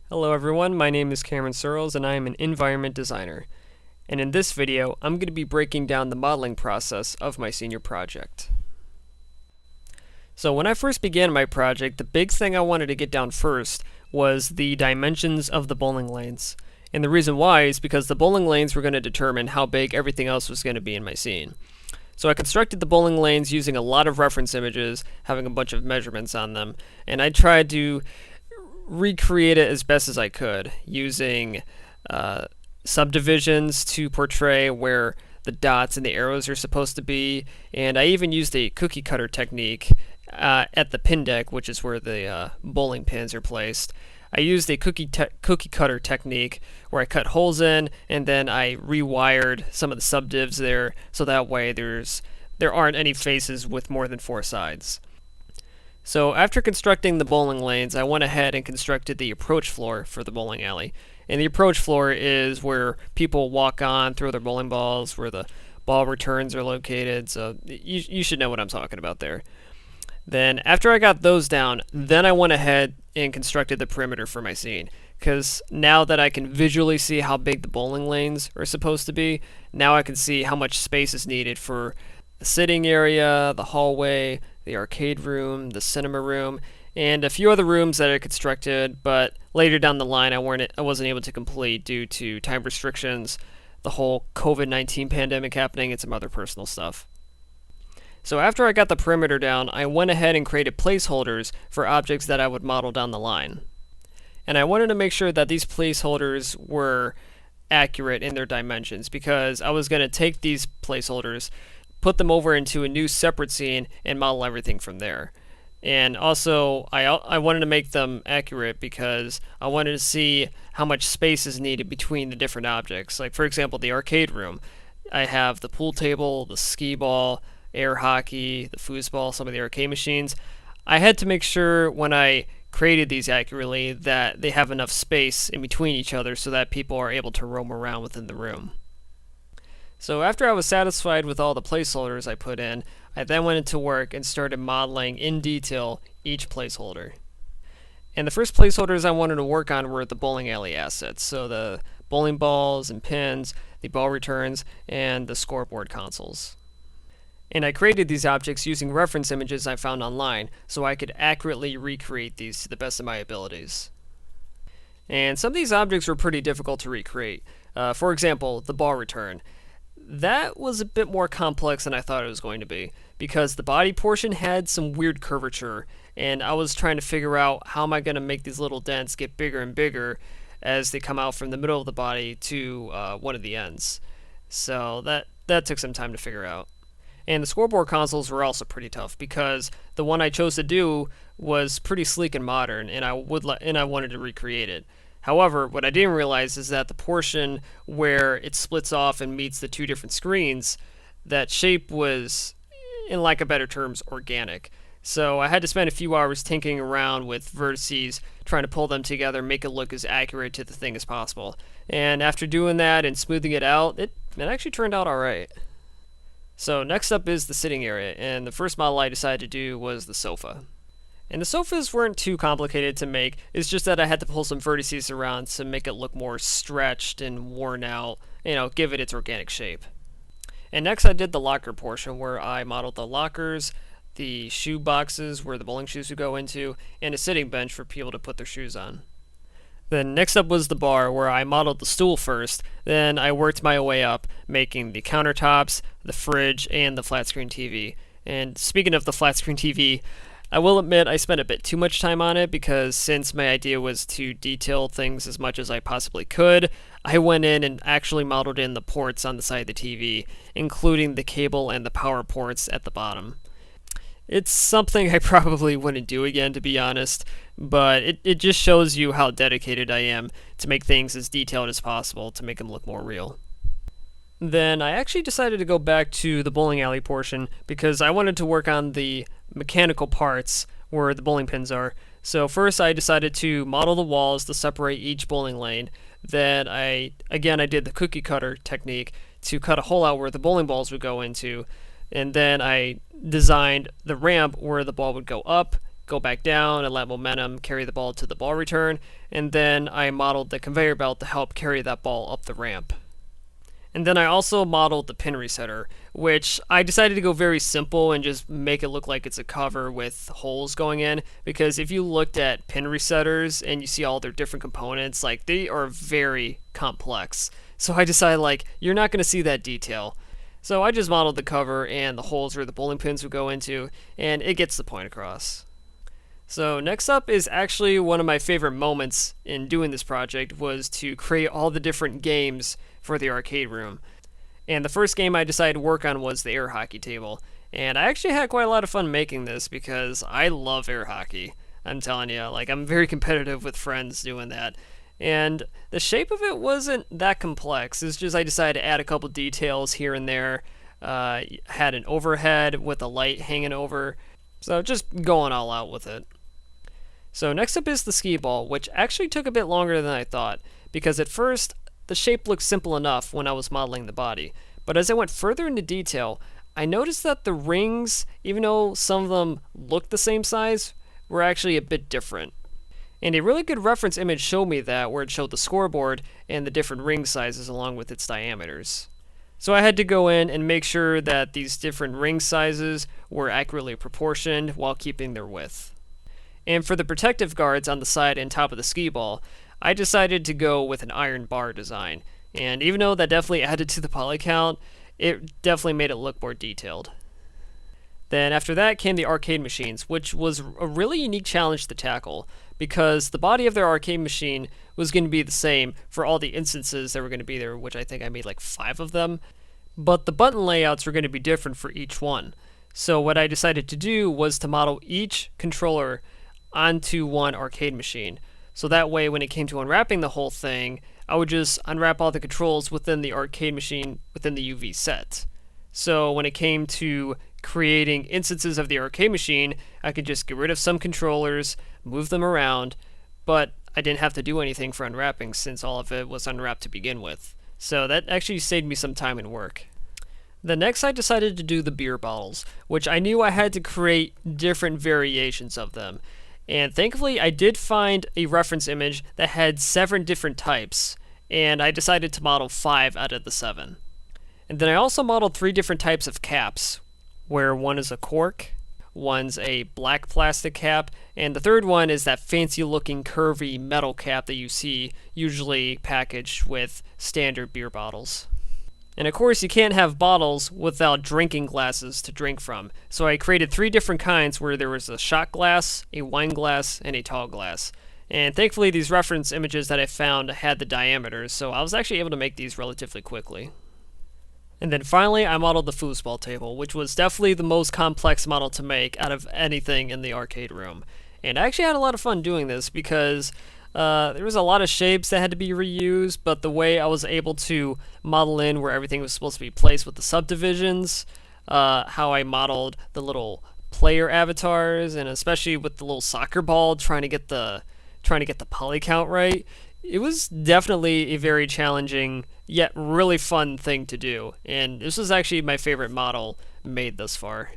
Hello everyone, my name is Cameron Searles and I am an environment designer. And in this video, I'm going to be breaking down the modeling process of my senior project. So when I first began my project, the big thing I wanted to get down first was the dimensions of the bowling lanes. And the reason why is because the bowling lanes were going to determine how big everything else was going to be in my scene. So I constructed the bowling lanes using a lot of reference images, having a bunch of measurements on them, and I tried to recreate it as best as I could using subdivisions to portray where the dots and the arrows are supposed to be, and I even used a cookie cutter technique at the pin deck, which is where the bowling pins are placed. I used a cookie cutter technique where I cut holes in and then I rewired some of the subdivs there so that way there aren't any faces with more than 4 sides. So after constructing the bowling lanes, I went ahead and constructed the approach floor for the bowling alley. And the approach floor is where people walk on, throw their bowling balls, where the ball returns are located, so you should know what I'm talking about there. Then after I got those down, then I went ahead and constructed the perimeter for my scene. Because now that I can visually see how big the bowling lanes are supposed to be, now I can see how much space is needed for the sitting area, the hallway, the arcade room, the cinema room, and a few other rooms that I constructed, but later down the line I wasn't able to complete due to time restrictions, the whole COVID-19 pandemic happening, and some other personal stuff. So after I got the perimeter down, I went ahead and created placeholders for objects that I would model down the line. And I wanted to make sure that these placeholders were accurate in their dimensions because I was going to take these placeholders, put them over into a new separate scene, and model everything from there. And also, I wanted to make them accurate because I wanted to see how much space is needed between the different objects. Like, for example, the arcade room. I have the pool table, the skee ball, air hockey, the foosball, some of the arcade machines. I had to make sure when I created these accurately that they have enough space in between each other so that people are able to roam around within the room. So after I was satisfied with all the placeholders I put in, I then went into work and started modeling in detail each placeholder. And the first placeholders I wanted to work on were the bowling alley assets, so the bowling balls and pins, the ball returns, and the scoreboard consoles. And I created these objects using reference images I found online so I could accurately recreate these to the best of my abilities. And some of these objects were pretty difficult to recreate. For example, the ball return. That was a bit more complex than I thought it was going to be because the body portion had some weird curvature and I was trying to figure out how am I going to make these little dents get bigger and bigger as they come out from the middle of the body to one of the ends. So that took some time to figure out. And the scoreboard consoles were also pretty tough because the one I chose to do was pretty sleek and modern, and I wanted to recreate it. However, what I didn't realize is that the portion where it splits off and meets the 2 different screens, that shape was, in lack of better terms, organic. So I had to spend a few hours tinkering around with vertices, trying to pull them together, make it look as accurate to the thing as possible. And after doing that and smoothing it out, it actually turned out alright. So next up is the sitting area, and the first model I decided to do was the sofa. And the sofas weren't too complicated to make, it's just that I had to pull some vertices around to make it look more stretched and worn out, give it its organic shape. And next I did the locker portion where I modeled the lockers, the shoe boxes where the bowling shoes would go into, and a sitting bench for people to put their shoes on. Then next up was the bar, where I modeled the stool first, then I worked my way up, making the countertops, the fridge, and the flat screen TV. And speaking of the flat screen TV, I will admit I spent a bit too much time on it because since my idea was to detail things as much as I possibly could, I went in and actually modeled in the ports on the side of the TV, including the cable and the power ports at the bottom. It's something I probably wouldn't do again, to be honest, but it just shows you how dedicated I am to make things as detailed as possible to make them look more real. Then I actually decided to go back to the bowling alley portion because I wanted to work on the mechanical parts where the bowling pins are. So first I decided to model the walls to separate each bowling lane. Then I did the cookie cutter technique to cut a hole out where the bowling balls would go into. And then I designed the ramp where the ball would go up go back down and let momentum carry the ball to the ball return, and then I modeled the conveyor belt to help carry that ball up the ramp. And then I also modeled the pin resetter, which I decided to go very simple and just make it look like it's a cover with holes going in, because if you looked at pin resetters and you see all their different components, like, they are very complex. So I decided, like, you're not going to see that detail. So I just modeled the cover and the holes where the bowling pins would go into, and it gets the point across. So next up is actually one of my favorite moments in doing this project, was to create all the different games for the arcade room. And the first game I decided to work on was the air hockey table. And I actually had quite a lot of fun making this because I love air hockey. I'm telling you, like, I'm very competitive with friends doing that. And the shape of it wasn't that complex. It's just I decided to add a couple details here and there. Had an overhead with a light hanging over. So just going all out with it. So next up is the skee ball, which actually took a bit longer than I thought, because at first the shape looked simple enough when I was modeling the body. But as I went further into detail, I noticed that the rings, even though some of them looked the same size, were actually a bit different. And a really good reference image showed me that, where it showed the scoreboard and the different ring sizes along with its diameters. So I had to go in and make sure that these different ring sizes were accurately proportioned while keeping their width. And for the protective guards on the side and top of the skee ball, I decided to go with an iron bar design. And even though that definitely added to the poly count, it definitely made it look more detailed. Then after that came the arcade machines, which was a really unique challenge to tackle, because the body of their arcade machine was going to be the same for all the instances that were going to be there, which I think I made like 5 of them. But the button layouts were going to be different for each one. So what I decided to do was to model each controller onto one arcade machine. So that way, when it came to unwrapping the whole thing, I would just unwrap all the controls within the arcade machine within the UV set. So when it came to creating instances of the arcade machine, I could just get rid of some controllers, move them around, but I didn't have to do anything for unwrapping since all of it was unwrapped to begin with. So that actually saved me some time and work. Then next I decided to do the beer bottles, which I knew I had to create different variations of them. And thankfully, I did find a reference image that had 7 different types, and I decided to model 5 out of the 7. And then I also modeled 3 different types of caps, where one is a cork, one's a black plastic cap, and the third one is that fancy looking curvy metal cap that you see usually packaged with standard beer bottles. And of course, you can't have bottles without drinking glasses to drink from. So I created 3 different kinds, where there was a shot glass, a wine glass, and a tall glass. And thankfully, these reference images that I found had the diameters, so I was actually able to make these relatively quickly. And then finally, I modeled the foosball table, which was definitely the most complex model to make out of anything in the arcade room. And I actually had a lot of fun doing this because there was a lot of shapes that had to be reused, but the way I was able to model in where everything was supposed to be placed with the subdivisions, how I modeled the little player avatars, and especially with the little soccer ball trying to get the poly count right, it was definitely a very challenging yet really fun thing to do. And this was actually my favorite model made thus far.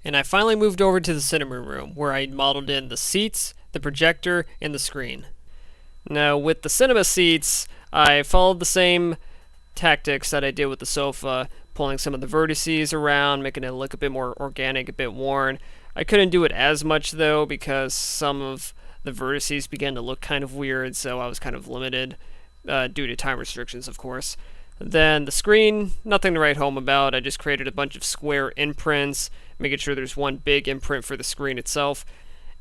And I finally moved over to the cinema room, where I modeled in the seats, the projector, and the screen. Now, with the cinema seats, I followed the same tactics that I did with the sofa, pulling some of the vertices around, making it look a bit more organic, a bit worn. I couldn't do it as much, though, because some of the vertices began to look kind of weird, so I was kind of limited, due to time restrictions, of course. Then the screen, nothing to write home about. I just created a bunch of square imprints, making sure there's one big imprint for the screen itself.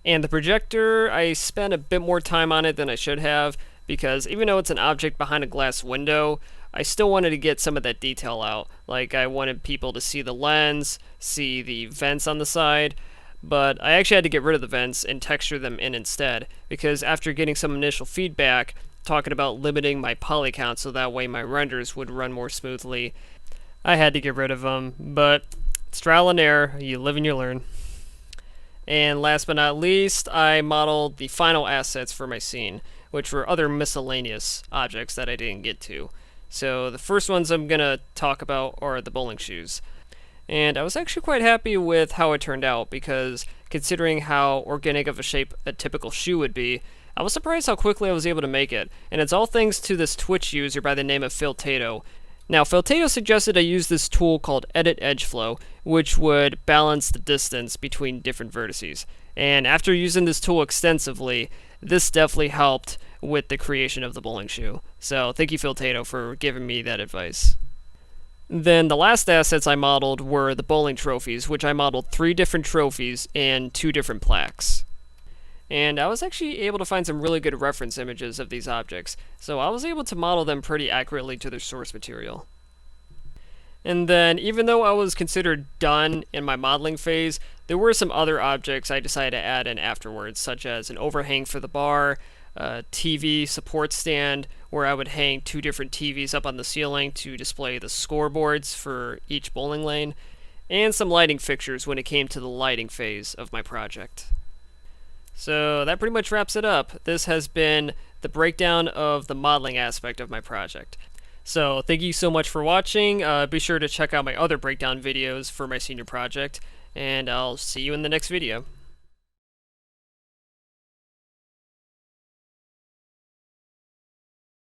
And the projector, I spent a bit more time on it than I should have, because even though it's an object behind a glass window, I still wanted to get some of that detail out. Like, I wanted people to see the lens, see the vents on the side, but I actually had to get rid of the vents and texture them in instead, because after getting some initial feedback talking about limiting my poly count so that way my renders would run more smoothly, I had to get rid of them. But it's trial and error, you live and you learn. And last but not least, I modeled the final assets for my scene, which were other miscellaneous objects that I didn't get to. So the first ones I'm going to talk about are the bowling shoes. And I was actually quite happy with how it turned out, because considering how organic of a shape a typical shoe would be. I was surprised how quickly I was able to make it, and it's all thanks to this Twitch user by the name of Philtato. Now, Philtato suggested I use this tool called Edit Edge Flow, which would balance the distance between different vertices. And after using this tool extensively, this definitely helped with the creation of the bowling shoe. So thank you, Philtato, for giving me that advice. Then the last assets I modeled were the bowling trophies, which I modeled 3 different trophies and 2 different plaques. And I was actually able to find some really good reference images of these objects, so I was able to model them pretty accurately to their source material. And then, even though I was considered done in my modeling phase, there were some other objects I decided to add in afterwards, such as an overhang for the bar, a TV support stand, where I would hang 2 different TVs up on the ceiling to display the scoreboards for each bowling lane, and some lighting fixtures when it came to the lighting phase of my project. So that pretty much wraps it up. This has been the breakdown of the modeling aspect of my project. So thank you so much for watching. Be sure to check out my other breakdown videos for my senior project, and I'll see you in the next video.